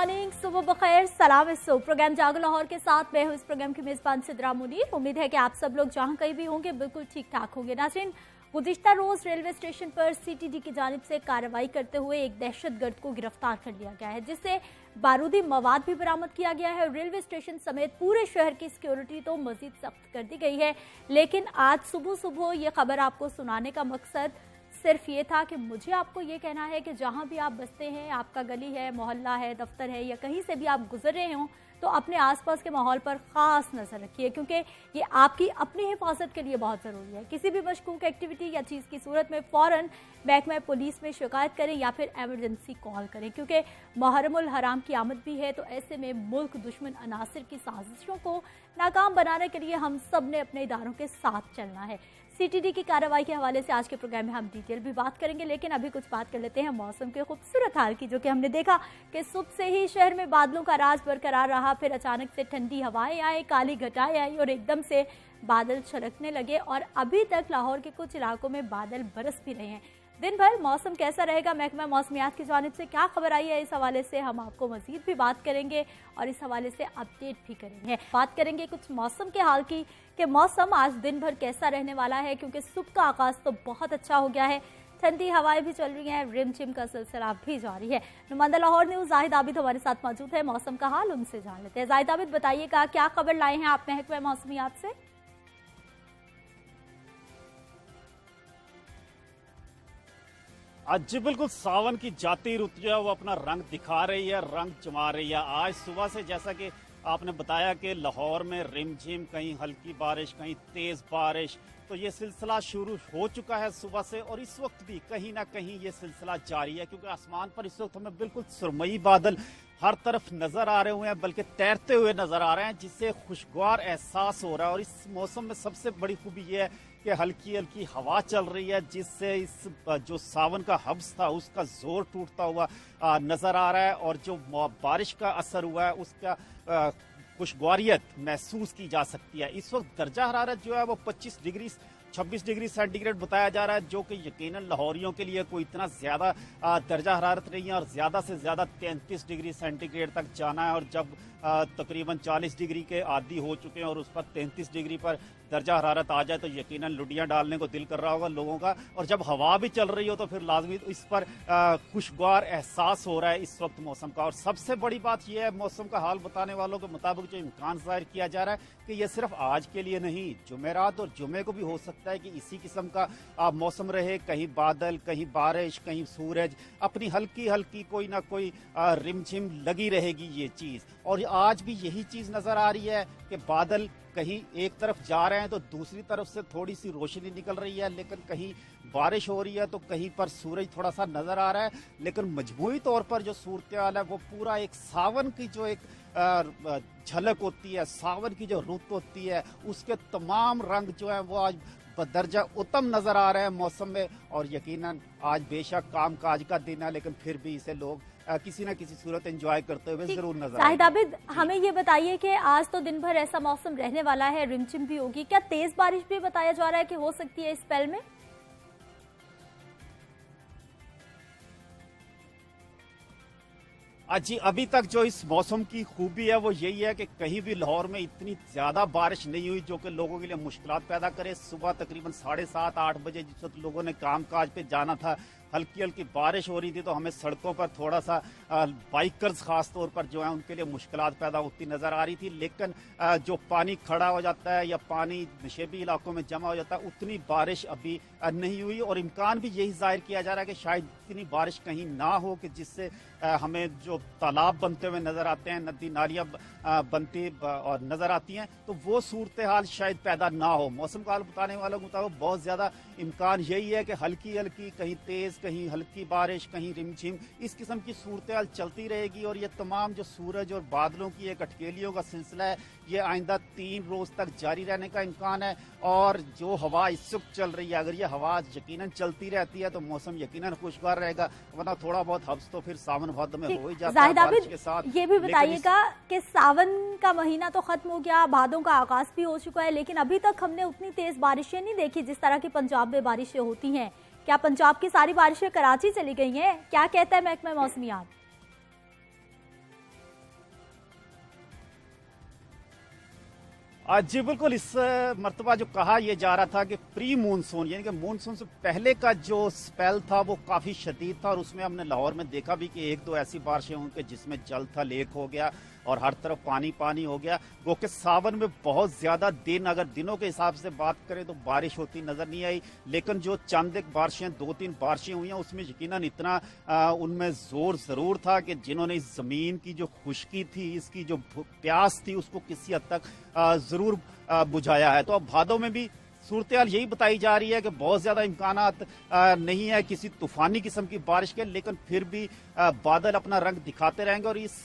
Morning, सुबह बखैर, सलाम इस्सो। प्रोग्राम जागो लाहौर के साथ मैं हूँ इस प्रोग्राम की मेजबान सिद्रा मुनीर। उम्मीद है कि आप सब लोग जहाँ कहीं भी होंगे बिल्कुल ठीक ठाक होंगे। नाज़रीन, गुज़िश्ता रोज रेलवे स्टेशन पर सीटीडी की जानिब से कार्रवाई करते हुए एक दहशतगर्द को गिरफ्तार कर लिया गया है, जिससे बारूदी मवाद भी बरामद किया गया है। रेलवे स्टेशन समेत पूरे शहर की सिक्योरिटी तो मजीद सख्त कर दी गई है। लेकिन आज सुबह सुबह ये खबर आपको सुनाने का मकसद सिर्फ ये था कि मुझे आपको ये कहना है कि जहाँ भी आप बसते हैं, आपका गली है, मोहल्ला है, दफ्तर है या कहीं से भी आप गुजर रहे हों, तो अपने आसपास के माहौल पर ख़ास नज़र रखिए, क्योंकि ये आपकी अपनी हिफाजत के लिए बहुत ज़रूरी है। किसी भी मशकूक एक्टिविटी या चीज़ की सूरत में फ़ौरन महकमा पुलिस में शिकायत करें या फिर एमरजेंसी कॉल करें, क्योंकि मुहर्रमुल हराम की आमद भी है। तो ऐसे में मुल्क दुश्मन अनासिर की साजिशों को नाकाम बनाने के लिए हम सब ने अपने इदारों के साथ चलना है। सीटीडी की कार्रवाई के हवाले से आज के प्रोग्राम में हम डिटेल भी बात करेंगे, लेकिन अभी कुछ बात कर लेते हैं मौसम के खूबसूरत हाल की, जो कि हमने देखा कि सुबह से ही शहर में बादलों का राज बरकरार रहा। फिर अचानक से ठंडी हवाएं आई, काली घटाएं आई और एकदम से बादल छलकने लगे और अभी तक लाहौर के कुछ इलाकों में बादल बरस भी रहे हैं। दिन भर मौसम कैसा रहेगा, महकमा मौसमियात की जानिब से क्या खबर आई है, इस हवाले से हम आपको मजीद भी बात करेंगे और इस हवाले से अपडेट भी करेंगे। बात करेंगे कुछ मौसम के हाल की कि मौसम आज दिन भर कैसा रहने वाला है, क्योंकि सुबह का आगाज तो बहुत अच्छा हो गया है। ठंडी हवाएं भी चल रही हैं, रिमझिम का सिलसिला भी जारी है। नुमाइंदा लाहौर न्यूज़ जाहिद आबिद हमारे साथ मौजूद है, मौसम का हाल उनसे जान लेते हैं। जाहिद आबिद, बताइएगा क्या खबर लाए हैं आप महकमा मौसमियात से? आज जी बिल्कुल सावन की जाती रुत जो है वो अपना रंग दिखा रही है, रंग जमा रही है। आज सुबह से जैसा कि आपने बताया कि लाहौर में रिमझिम, कहीं हल्की बारिश, कहीं तेज बारिश, तो ये सिलसिला शुरू हो चुका है सुबह से और इस वक्त भी कहीं ना कहीं ये सिलसिला जारी है, क्योंकि आसमान पर इस वक्त हमें बिल्कुल सुरमई बादल हर तरफ नजर आ रहे हुए हैं, बल्कि तैरते हुए नजर आ रहे हैं, जिससे खुशगवार एहसास हो रहा है। और इस मौसम में सबसे बड़ी खूबी ये है कि हल्की हल्की हवा चल रही है, जिससे इस जो सावन का हब्स था उसका जोर टूटता हुआ नजर आ रहा है और जो बारिश का असर हुआ है उसका खुशगवारियत महसूस की जा सकती है। इस वक्त दर्जा हरारत जो है वो 26 डिग्री सेंटीग्रेड बताया जा रहा है, जो कि यकीनन लाहौरियों के लिए कोई इतना ज्यादा दर्जा हरारत नहीं है और ज्यादा से ज्यादा 33 डिग्री सेंटीग्रेड तक जाना है। और जब तकरीबन 40 डिग्री के आदी हो चुके हैं और उस पर 33 डिग्री पर दर्जा हरारत आ जाए तो यकीनन लुटियां डालने को दिल कर रहा होगा लोगों का। और जब हवा भी चल रही हो तो फिर लाजमी इस पर खुशगवार एहसास हो रहा है इस वक्त मौसम का। और सबसे बड़ी बात यह है, मौसम का हाल बताने वालों के मुताबिक जो इम्कान जाहिर किया जा रहा है कि यह सिर्फ आज के लिए नहीं, जुमेरात और जुमे को भी हो सकता है कि इसी किस्म का मौसम रहे। कहीं बादल, कहीं बारिश, कहीं सूरज, अपनी हल्की हल्की कोई ना कोई रिमझिम लगी रहेगी ये चीज। और आज भी यही चीज नजर आ रही है कि बादल कहीं एक तरफ जा रहे हैं तो दूसरी तरफ से थोड़ी सी रोशनी निकल रही है, लेकिन कहीं बारिश हो रही है तो कहीं पर सूरज थोड़ा सा नजर आ रहा है। लेकिन मजमूई तौर पर जो सूरत हाल है वो पूरा एक सावन की जो एक झलक होती है, सावन की जो रुत होती है, उसके तमाम रंग जो है वो आज दर्जा उत्तम नजर आ रहे हैं मौसम में। और यकीनन आज बेशक काम काज का दिन है, लेकिन फिर भी इसे लोग किसी न किसी सूरत एंजॉय करते हुए जरूर नजर जाहिद आबिद, हमें ये बताइए कि आज तो दिन भर ऐसा मौसम रहने वाला है, रिमझिम भी होगी, क्या तेज बारिश भी बताया जा रहा है कि हो सकती है इस स्पेल में? जी अभी तक जो इस मौसम की खूबी है वो यही है कि कहीं भी लाहौर में इतनी ज्यादा बारिश नहीं हुई जो कि लोगों के लिए मुश्किलात पैदा करे। सुबह तकरीबन 7:30-8 बजे जिस वक्त लोगों ने काम काज पे जाना था, हल्की हल्की बारिश हो रही थी, तो हमें सड़कों पर थोड़ा सा बाइकर्स खास तौर पर जो है उनके लिए मुश्किलात पैदा होती नजर आ रही थी। लेकिन जो पानी खड़ा हो जाता है या पानी नशेबी इलाकों में जमा हो जाता है, उतनी बारिश अभी नहीं हुई। और इम्कान भी यही जाहिर किया जा रहा है कि शायद इतनी बारिश कहीं ना हो कि जिससे हमें जो तालाब बनते हुए नजर आते हैं, नदी नालियां बनती और नजर आती हैं, तो वो सूरत हाल शायद पैदा ना हो। मौसम का हाल बताने वालों के मुताबिक बहुत ज्यादा इम्कान यही है कि हल्की हल्की, कहीं तेज, कहीं हल्की बारिश, कहीं रिमझिम, इस किस्म की सूरत हाल चलती रहेगी। और ये तमाम जो सूरज और बादलों की एक अटकेलियों का सिलसिला है, ये आइंदा 3 रोज तक जारी रहने का इम्कान है। और जो हवा इस वक्त चल रही है, अगर ये हवा यकीनन चलती रहती है तो मौसम यकीनन खुशगवार रहेगा, वरना थोड़ा बहुत हब्स तो फिर सावन भादो में हो ही जाता है बारिश के साथ। ये भी बताइएगा कि सावन का महीना तो खत्म हो गया, भादों का आगाज भी हो चुका है, लेकिन अभी तक हमने उतनी तेज बारिशें नहीं देखी जिस तरह की पंजाब में बारिशें होती हैं। क्या पंजाब की सारी बारिशें कराची चली गई हैं? क्या कहता है महकमा मौसमियात? जी बिल्कुल, इस मर्तबा जो कहा यह जा रहा था कि प्री मानसून यानी कि मानसून से पहले का जो स्पेल था वो काफ़ी शदीद था, और उसमें हमने लाहौर में देखा भी कि एक दो ऐसी बारिशें हुई कि जिसमें जल था, लेक हो गया और हर तरफ पानी पानी हो गया। वो कि सावन में बहुत ज़्यादा दिन, अगर दिनों के हिसाब से बात करें तो बारिश होती नज़र नहीं आई, लेकिन जो चंद एक बारिशें, 2-3 बारिशें हुई हैं उसमें यकीनन इतना उनमें ज़ोर ज़रूर था कि जिन्होंने इस ज़मीन की जो खुश्की थी, इसकी जो प्यास थी, उसको किसी हद तक ज़रूर बुझाया है। तो अब भादों में भी सूरत हाल यही बताई जा रही है कि बहुत ज़्यादा इम्कानात नहीं है किसी तूफानी किस्म की बारिश के, लेकिन फिर भी बादल अपना रंग दिखाते रहेंगे। और इस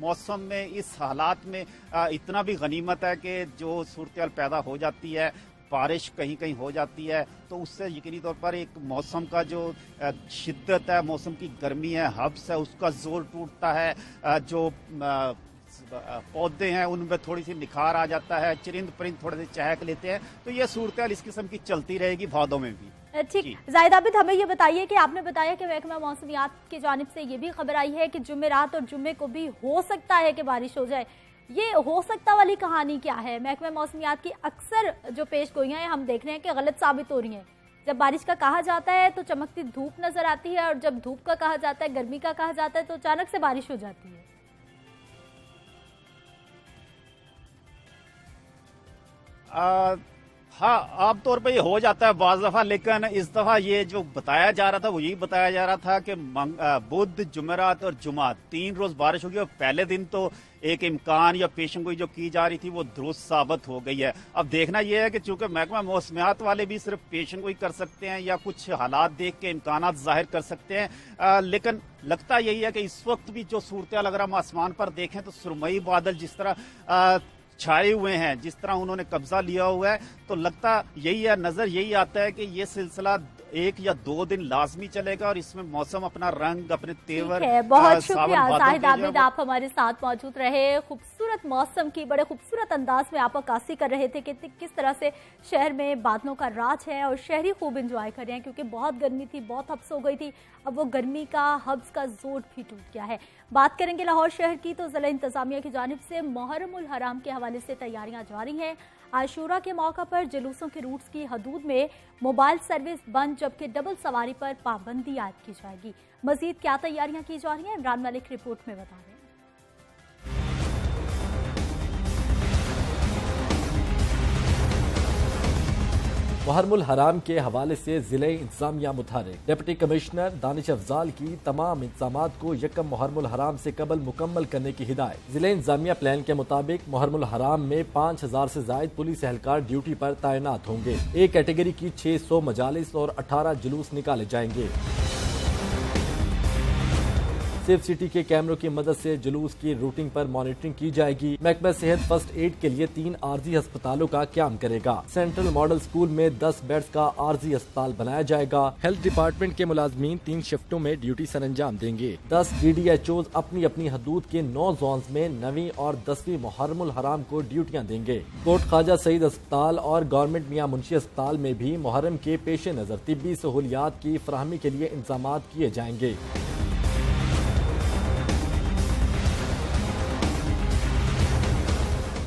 मौसम में, इस हालात में इतना भी गनीमत है कि जो सूरत हाल पैदा हो जाती है, बारिश कहीं कहीं हो जाती है, तो उससे यकीनी तौर पर एक मौसम का जो शिद्दत है, मौसम की गर्मी है, हब्स है, उसका जोर टूटता है। जो पौधे हैं उनमें थोड़ी सी निखार आ जाता है, चरिंद परिंद थोड़े से चहक लेते हैं। तो ये सूरत हाल इस किस्म की चलती रहेगी भादों में भी। ठीक, जाहिद आबिद, हमें ये बताइए कि आपने बताया कि महकमा मौसमियात की जानिब से ये भी खबर आई है कि जुमेरात और जुम्मे को भी हो सकता है कि बारिश हो जाए। ये हो सकता वाली कहानी क्या है? महकमा मौसमियात की अक्सर जो पेश गोइयां हैं हम देख रहे हैं कि गलत साबित हो रही हैं। जब बारिश का कहा जाता है तो चमकती धूप नजर आती है, और जब धूप का कहा जाता है, गर्मी का कहा जाता है, तो अचानक से बारिश हो जाती है। हाँ, आमतौर पर ये हो जाता है बाज़ दफ़ा, लेकिन इस दफ़ा ये जो बताया जा रहा था वो यही बताया जा रहा था कि बुध, जुमेरात और जुमा 3 रोज बारिश होगी। और पहले दिन तो एक इम्कान या पेशेंगोई जो की जा रही थी वो दुरुस्त साबित हो गई है। अब देखना यह है कि चूंकि महकमा मौसमियात वाले भी सिर्फ पेशेंगोई कर सकते हैं या कुछ हालात देख के इम्कानात जाहिर कर सकते हैं, लेकिन लगता यही है कि इस वक्त भी जो सूरत हाल अगर हम आसमान पर देखें तो सुरमई बादल जिस तरह छाए हुए हैं, जिस तरह उन्होंने कब्जा लिया हुआ है, तो लगता यही है, नजर यही आता है कि ये सिलसिला 1 या 2 दिन लाजमी चलेगा और इसमें मौसम अपना रंग, अपने तेवर। बहुत शुक्रिया जाहिद आबिद, आप हमारे साथ मौजूद रहे। खूबसूरत मौसम की बड़े खूबसूरत अंदाज में आप अक्कासी कर रहे थे कि किस तरह से शहर में बादलों का राज है और शहरी खूब इंजॉय कर रहे हैं, क्योंकि बहुत गर्मी थी, बहुत हब्स हो गई थी। अब वो गर्मी का, हब्स का जोर भी टूट गया है। बात करेंगे लाहौर शहर की, तो जिला इंतजामिया की जानिब से मुहर्रम उल हराम के हवाले से तैयारियां जारी हैं। आशूरा के मौका पर जुलूसों के रूट्स की हदूद में मोबाइल सर्विस बंद, जबकि डबल सवारी पर पाबंदी आयद की जाएगी। मजीद क्या तैयारियां की जा रही हैं, इमरान मलिक रिपोर्ट में बता रहे हैं। मुहर्रमुल हराम के हवाले से जिले इंतजामिया मुतहरिक। डिप्टी कमिश्नर दानिश अफजाल की तमाम इंतजामात को यकम मुहर्रमुल हराम से कबल मुकम्मल करने की हिदायत। जिले इंतजामिया प्लान के मुताबिक मुहर्रमुल हराम में 5000 से जायद पुलिस एहलकार ड्यूटी पर तैनात होंगे। एक कैटेगरी की 600 मजालिस और 18 जुलूस निकाले जाएंगे। सेफ सिटी के कैमरों की मदद से जुलूस की रूटिंग पर मॉनिटरिंग की जाएगी। महकमा सेहत फर्स्ट एड के लिए 3 आर्जी अस्पतालों का क्याम करेगा। सेंट्रल मॉडल स्कूल में 10 बेड्स का आर्जी अस्पताल बनाया जाएगा। हेल्थ डिपार्टमेंट के मुलाजमीन 3 शिफ्टों में ड्यूटी सर अंजाम देंगे। 10 DDHOs अपनी अपनी हदूद के 9 जोन्स में 9वीं और 10वीं मुहर्रमुल हराम को ड्यूटियां देंगे। कोट ख्वाजा सईद अस्पताल और गवर्नमेंट मियां मुंशी अस्पताल में भी मुहर्रम के पेश नजर तिब्बी सहूलियात की फराहमी के लिए इंतजाम किए जाएंगे।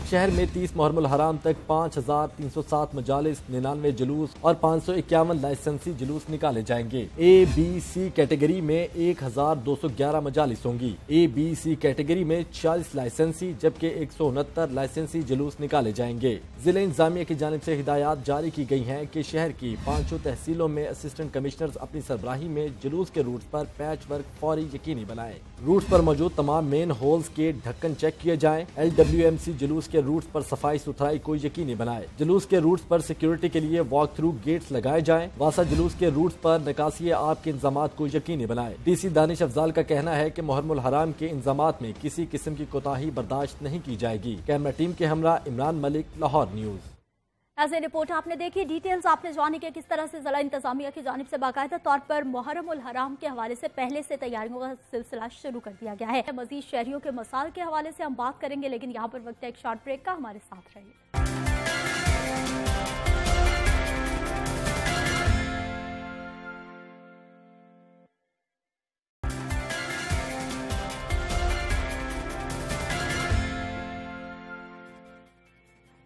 शहर में 30 मुहर्रमुल हराम तक 5307 मजालिस, 99 जुलूस और 551 लाइसेंसी जुलूस निकाले जाएंगे। ABC कैटेगरी में 1211 मजालिस होंगी। ABC कैटेगरी में 40 लाइसेंसी जबकि 169 लाइसेंसी जुलूस निकाले जाएंगे। जिले इंतजामिया की जानिब से हिदायत जारी की गई हैं कि शहर की 5 तहसीलों में असिस्टेंट कमिश्नर्स अपनी सरबराही में जुलूस के रूट्स पर पैच वर्क फौरी यकीनी बनाएं। रूट्स पर मौजूद तमाम मेन होल्स के ढक्कन चेक किए जाएं। LWMC जुलूस के रूट्स पर सफाई सुथराई को यकीनी बनाए। जुलूस के रूट्स पर सिक्योरिटी के लिए वॉक थ्रू गेट्स लगाए जाएं। वासा जुलूस के रूट्स पर निकासी आब के इंतजामात को यकीनी बनाए। DC दानिश अफजाल का कहना है कि मुहर्रमुल हराम के इंतजामात में किसी किस्म की कोताही बर्दाश्त नहीं की जाएगी। कैमरा टीम के हमरा इमरान मलिक, लाहौर न्यूज। ऐसे रिपोर्ट आपने देखी, डिटेल्स आपने जानी कि किस तरह से जिला इंतजामिया की जानिब से बाकायदा तौर पर मुहर्रम उल हराम के हवाले से पहले से तैयारियों का सिलसिला शुरू कर दिया गया है। मजीद शहरियों के मसाल के हवाले से हम बात करेंगे, लेकिन यहाँ पर वक्त है एक शॉर्ट ब्रेक का। हमारे साथ रहिए।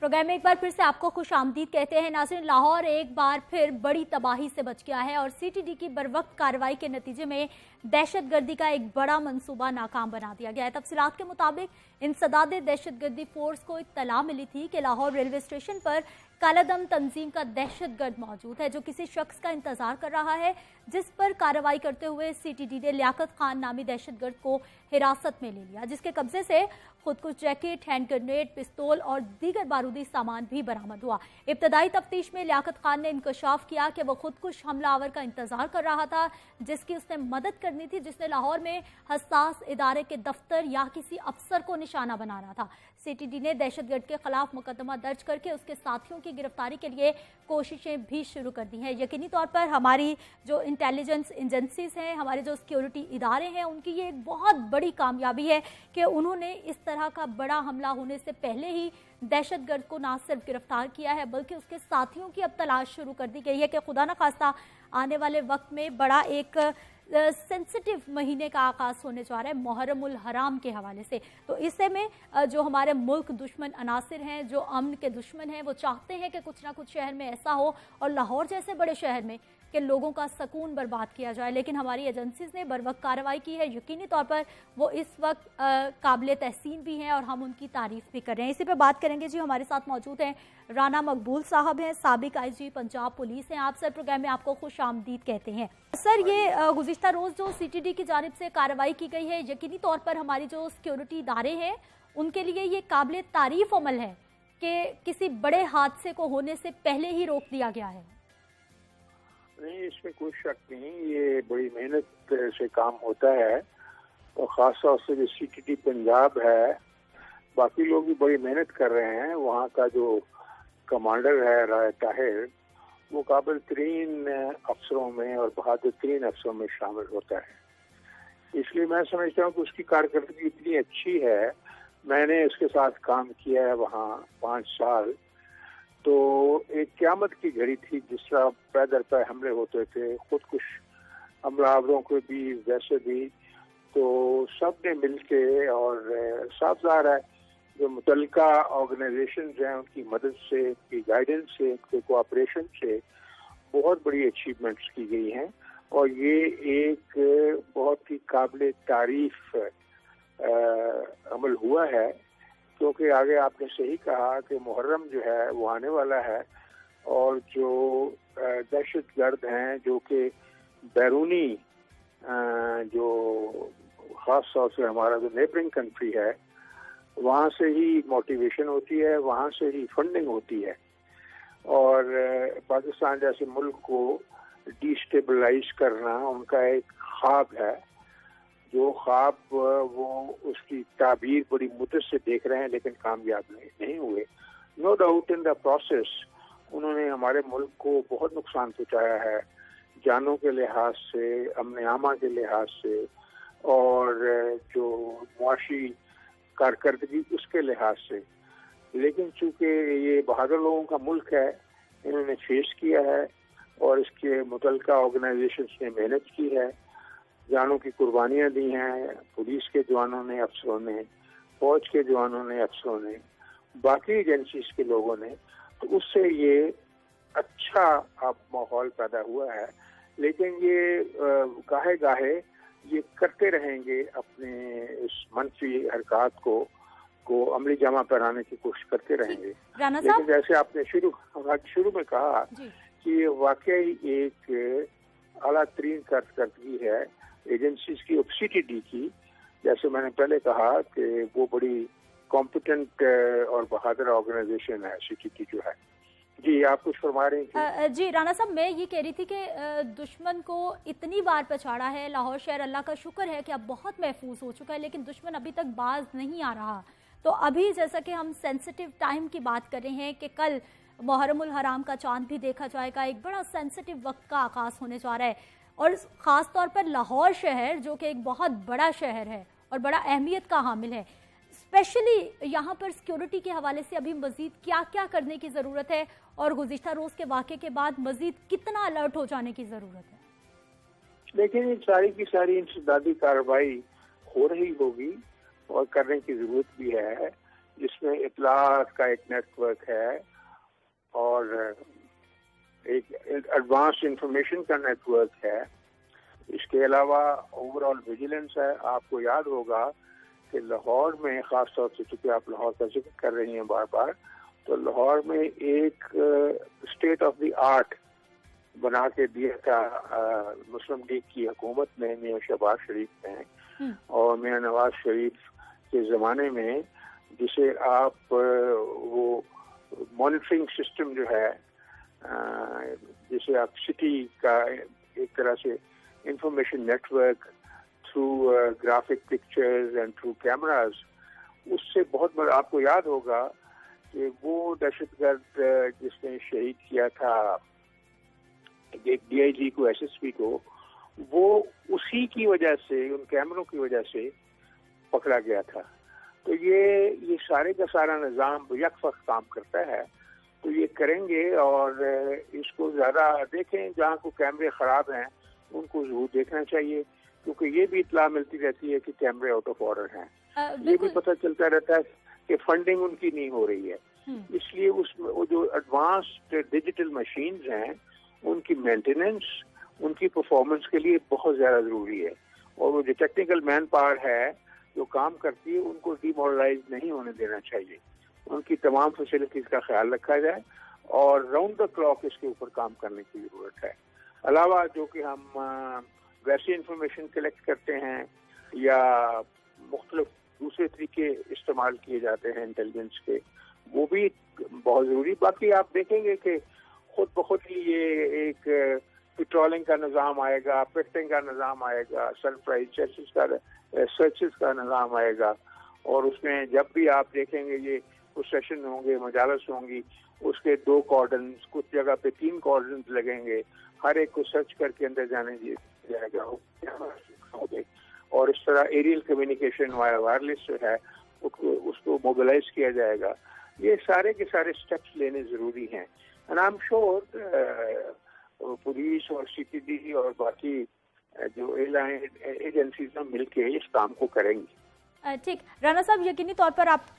प्रोग्राम में एक बार फिर से आपको खुश आमदीद कहते हैं। नाज़रीन, लाहौर एक बार फिर बड़ी तबाही से बच गया है और सीटीडी की बरवक्त कार्रवाई के नतीजे में दहशतगर्दी का एक बड़ा मंसूबा नाकाम बना दिया गया है। तफसीलात के मुताबिक इंसदादे दहशतगर्दी फोर्स को इत्तला मिली थी कि लाहौर रेलवे स्टेशन पर कालादम तंजीम का दहशतगर्द मौजूद है जो किसी शख्स का इंतजार कर रहा है, जिस पर कार्रवाई करते हुए सीटीडी ने लियाकत खान नामी दहशतगर्द को हिरासत में ले लिया, जिसके कब्जे से खुदकुश जैकेट, हैंड ग्रेनेड, पिस्तौल और दीगर बारूदी सामान भी बरामद हुआ। इब्तदाई तफ्तीश में लियाकत खान ने इंकशाफ किया कि वो खुदकुश हमलावर का इंतजार कर रहा था जिसकी उसने मदद करनी थी, जिसने लाहौर में हसास इदारे के दफ्तर या किसी अफसर को निशाना बनाना था। सीटीडी ने दहशतगर्द के खिलाफ मुकदमा दर्ज करके उसके साथियों की गिरफ्तारी के लिए कोशिशें भी शुरू कर दी हैं। यकीनी तौर पर हमारी जो इंटेलिजेंस एजेंसीज हैं, हमारे जो सिक्योरिटी इदारे हैं, उनकी ये एक बहुत बड़ी कामयाबी है कि उन्होंने इस तरह का बड़ा हमला होने से पहले ही दहशतगर्द को न सिर्फ गिरफ्तार किया है बल्कि उसके साथियों की अब तलाश शुरू कर दी गई है कि खुदा न खास्ता आने वाले वक्त में बड़ा एक सेंसिटिव महीने का आगाज होने जा रहा है मुहर्रम उल हराम के हवाले से। तो इससे में जो हमारे मुल्क दुश्मन अनासिर हैं, जो अमन के दुश्मन हैं, वो चाहते हैं कि कुछ ना कुछ शहर में ऐसा हो और लाहौर जैसे बड़े शहर में कि लोगों का सुकून बर्बाद किया जाए, लेकिन हमारी एजेंसीज ने बर वक्त कार्रवाई की है। यकीनी तौर पर वो इस वक्त काबिल तहसीन भी हैं और हम उनकी तारीफ भी कर रहे हैं। इसी पे बात करेंगे जी, हमारे साथ मौजूद हैं राना मकबूल साहब हैं, साबिक आईजी पंजाब पुलिस हैं। आप सर प्रोग्राम में आपको खुश आमदीद कहते हैं। सर, ये गुज़िश्ता रोज़ जो सीटीडी की जानिब से कार्रवाई की गई है, यकीनी तौर पर हमारी जो सिक्योरिटी इदारे हैं उनके लिए ये काबिल तारीफ अमल है कि किसी बड़े हादसे को होने से पहले ही रोक दिया गया है। नहीं, इसमें कोई शक नहीं, ये बड़ी मेहनत से काम होता है और ख़ास तौर से जो सीटीडी पंजाब है, बाकी लोग भी बड़ी मेहनत कर रहे हैं। वहाँ का जो कमांडर है राय ताहिर, वो काबिल तरीन अफसरों में और बहादुर तरीन अफसरों में शामिल होता है। इसलिए मैं समझता हूँ कि उसकी कारकर्दगी इतनी अच्छी है। मैंने उसके साथ काम किया है वहाँ 5 साल। तो एक क़यामत की घड़ी थी जिस तरह पैदल पे हमले होते थे, खुदकुश हमलावरों को भी वैसे भी, तो सब ने मिल के और साफ ज़ाहिर है जो मुतल्लिका ऑर्गेनाइजेशन हैं उनकी मदद से, उनकी गाइडेंस से, उनके कोऑपरेशन से बहुत बड़ी अचीवमेंट्स की गई हैं और ये एक बहुत ही काबिल तारीफ अमल हुआ है। क्योंकि आगे आपने सही कहा कि मुहर्रम जो है वो आने वाला है और जो दहशतगर्द हैं जो कि बैरूनी जो ख़ास तौर से हमारा जो नेबरिंग कंट्री है वहाँ से ही मोटिवेशन होती है, वहाँ से ही फंडिंग होती है और पाकिस्तान जैसे मुल्क को डिस्टेबलाइज करना उनका एक ख्वाब है। जो ख्वाब वो उसकी ताबीर बड़ी मुद्दत से देख रहे हैं लेकिन कामयाब नहीं हुए। No doubt in the process उन्होंने हमारे मुल्क को बहुत नुकसान पहुँचाया है, जानों के लिहाज से, अमन आमा के लिहाज से और जो मुआशी कारकर्दगी उसके लिहाज से। लेकिन चूँकि ये बहादुर लोगों का मुल्क है, इन्होंने फेस किया है और इसके मुतल्लिका ऑर्गेनाइजेशंस ने मेहनत की है, जानों की कुर्बानियाँ दी हैं, पुलिस के जवानों ने, अफसरों ने, फौज के जवानों ने, अफसरों ने, बाकी एजेंसीज के लोगों ने, तो उससे ये अच्छा अब माहौल पैदा हुआ है। लेकिन ये गाहे गाहे ये करते रहेंगे, अपने इस मनफी हरकत को अमली जमा पहनाने की कोशिश करते रहेंगे। लेकिन जैसे आपने शुरू में कहा कि ये वाकई एक आला तरीन कारकर्दगी है एजेंसीज की, सीटीडी की। जैसे मैंने पहले कहा कि वो बड़ी कॉम्पिटेंट और बहादुर ऑर्गेनाइजेशन है सीटीडी जो है। जी, आप कुछ फरमा रही थी। जी राना साहब, मैं ये कह रही थी कि दुश्मन को इतनी बार पछाड़ा है लाहौर शहर, अल्लाह का शुक्र है कि अब बहुत महफूज हो चुका है, लेकिन दुश्मन अभी तक बाज नहीं आ रहा। तो अभी जैसा कि हम सेंसिटिव टाइम की बात कर रहे हैं कि कल मुहर्रम उल हराम का चांद भी देखा जाएगा, एक बड़ा सेंसिटिव वक्त का आगाज होने जा रहा है और ख़ास तौर पर लाहौर शहर जो कि एक बहुत बड़ा शहर है और बड़ा अहमियत का हामिल है, स्पेशली यहाँ पर सिक्योरिटी के हवाले से अभी मज़ीद क्या क्या करने की ज़रूरत है और गुज़िश्ता रोज़ के वाक़े के बाद मज़ीद कितना अलर्ट हो जाने की ज़रूरत है? लेकिन सारी की सारी इंसदादी कार्रवाई हो रही होगी और करने की ज़रूरत भी है, जिसमें इत्तला اطلاعات کا ایک نیٹ ورک ہے اور ایک ایڈوانس انفارمیشن کا نیٹ ورک ہے. اس کے علاوہ اوور آل ویجیلنس ہے. آپ کو یاد ہوگا کہ لاہور میں خاص طور سے چونکہ آپ لاہور کا ذکر کر رہی ہیں بار بار, تو لاہور میں ایک اسٹیٹ آف دی آرٹ بنا کے دیا تھا مسلم لیگ کی حکومت نے میاں شہباز شریف نے اور میاں نواز شریف کے زمانے میں, جسے آپ وہ مانیٹرنگ سسٹم جو ہے جسے آپ سٹی کا ایک طرح سے information network through graphic pictures and through cameras, اس سے بہت بڑا آپ کو یاد ہوگا کہ وہ دہشت گرد جس نے شہید کیا تھا ایک ڈی آئی جی کو, ایس ایس پی کو, وہ اسی کی وجہ سے, ان کیمروں کی وجہ سے پکڑا گیا تھا. تو یہ سارے کا سارا نظام یک وقت کام کرتا ہے. تو یہ کریں گے اور اس کو زیادہ دیکھیں, جہاں کو کیمرے خراب ہیں ان کو ضرور دیکھنا چاہیے, کیونکہ یہ بھی اطلاع ملتی رہتی ہے کہ کیمرے آؤٹ آف آرڈر ہیں. یہ بھی پتہ چلتا رہتا ہے کہ فنڈنگ ان کی نہیں ہو رہی ہے. اس لیے اس میں وہ جو ایڈوانسڈ ڈیجیٹل مشینز ہیں ان کی مینٹیننس, ان کی پرفارمنس کے لیے بہت زیادہ ضروری ہے. اور وہ جو ٹیکنیکل مین پاور ہے جو کام کرتی ہے ان کو ڈی مورلائز نہیں ہونے دینا چاہیے. ان کی تمام فیسلٹیز کا خیال رکھا جائے اور راؤنڈ دا کلاک اس کے اوپر کام کرنے کی ضرورت ہے. علاوہ جو کہ ہم ویسی انفارمیشن کلیکٹ کرتے ہیں یا مختلف دوسرے طریقے استعمال کیے جاتے ہیں انٹیلیجنس کے, وہ بھی بہت ضروری. باقی آپ دیکھیں گے کہ خود بخود ہی یہ ایک پیٹرولنگ کا نظام آئے گا, پیکٹنگ کا نظام آئے گا, سرپرائز سرچز کا نظام آئے گا. اور اس میں جب بھی آپ دیکھیں گے یہ کچھ سیشن ہوں گے, مجالس ہوں گی, اس کے 2 کارڈنز, کچھ جگہ پہ 3 کارڈنز لگیں گے, ہر ایک کو سرچ کر کے اندر جانے جائے گا. اور اس طرح ایریل کمیونیکیشن وائرلیس جو ہے اس کو موبلائز کیا جائے گا. یہ سارے کے سارے سٹیپس لینے ضروری ہیں. And I am sure police اور سی ٹی ڈی اور باقی جو ایجنسیز مل کے اس کام کو کریں گی. ٹھیک رانا صاحب, یقینی طور پر آپ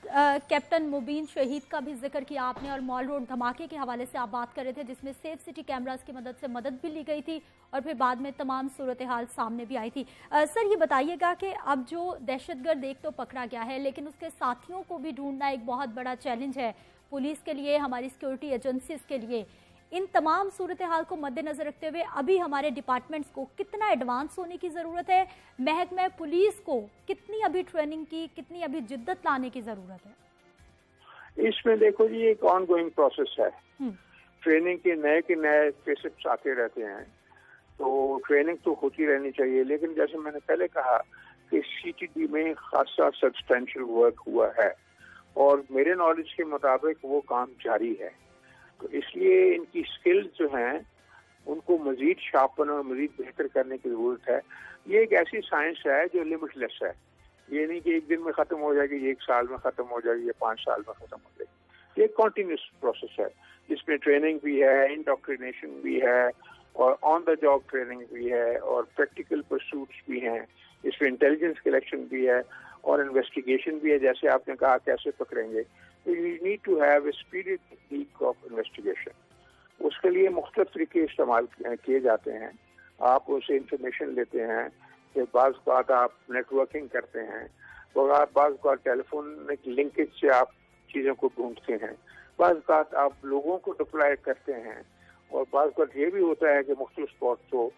کیپٹن مبین شہید کا بھی ذکر کیا آپ نے, اور مال روڈ دھماکے کے حوالے سے آپ بات کر رہے تھے جس میں سیف سٹی کیمراز کی مدد سے مدد بھی لی گئی تھی اور پھر بعد میں تمام صورتحال سامنے بھی آئی تھی. سر یہ بتائیے گا کہ اب جو دہشت گرد ایک تو پکڑا گیا ہے لیکن اس کے ساتھیوں کو بھی ڈھونڈنا ایک بہت بڑا چیلنج ہے پولیس کے لیے, ہماری سیکورٹی ایجنسیز کے لیے. ان تمام صورتحال کو مد نظر رکھتے ہوئے ابھی ہمارے ڈپارٹمنٹس کو کتنا ایڈوانس ہونے کی ضرورت ہے, محکمہ پولیس کو کتنی ابھی ٹریننگ کی, کتنی ابھی جدت لانے کی ضرورت ہے؟ اس میں دیکھو جی ایک آن گوئنگ پروسیس ہے. ٹریننگ کے نئے فیسٹس آتے رہتے ہیں, تو ٹریننگ تو ہوتی رہنی چاہیے. لیکن جیسے میں نے پہلے کہا کہ سی ٹی ڈی میں خاصا سبسٹینشیل ورک ہوا ہے اور میرے نالج کے مطابق وہ کام جاری ہے. تو اس لیے ان کی سکلز جو ہیں ان کو مزید شارپن اور مزید بہتر کرنے کی ضرورت ہے. یہ ایک ایسی سائنس ہے جو لمٹ لیس ہے. یہ نہیں کہ ایک دن میں ختم ہو جائے گی, 1 سال میں ختم ہو جائے گی یا 5 سال میں ختم ہو جائے گی. یہ ایک کنٹینیوس پروسیس ہے جس میں ٹریننگ بھی ہے, انڈاکٹرینیشن بھی ہے اور آن دا جاب ٹریننگ بھی ہے اور پریکٹیکل پرسوٹس بھی ہیں. اس میں انٹیلیجنس کلیکشن بھی ہے اور انویسٹیگیشن بھی ہے. جیسے آپ نے کہا کیسے پکڑیں گے, تو you need to have a speedy technique of investigation. اس کے لیے مختلف طریقے استعمال کیے جاتے ہیں. آپ اسے انفارمیشن لیتے ہیں کہ بعض اوقات آپ نیٹ ورکنگ کرتے ہیں, اور بعض اوقات ٹیلی فونک لنکیج سے آپ چیزوں کو ڈھونڈتے ہیں, بعض اوقات آپ لوگوں کو ڈپلائی کرتے ہیں, اور بعض اوقات یہ بھی ہوتا ہے کہ مختلف اسپاٹ کو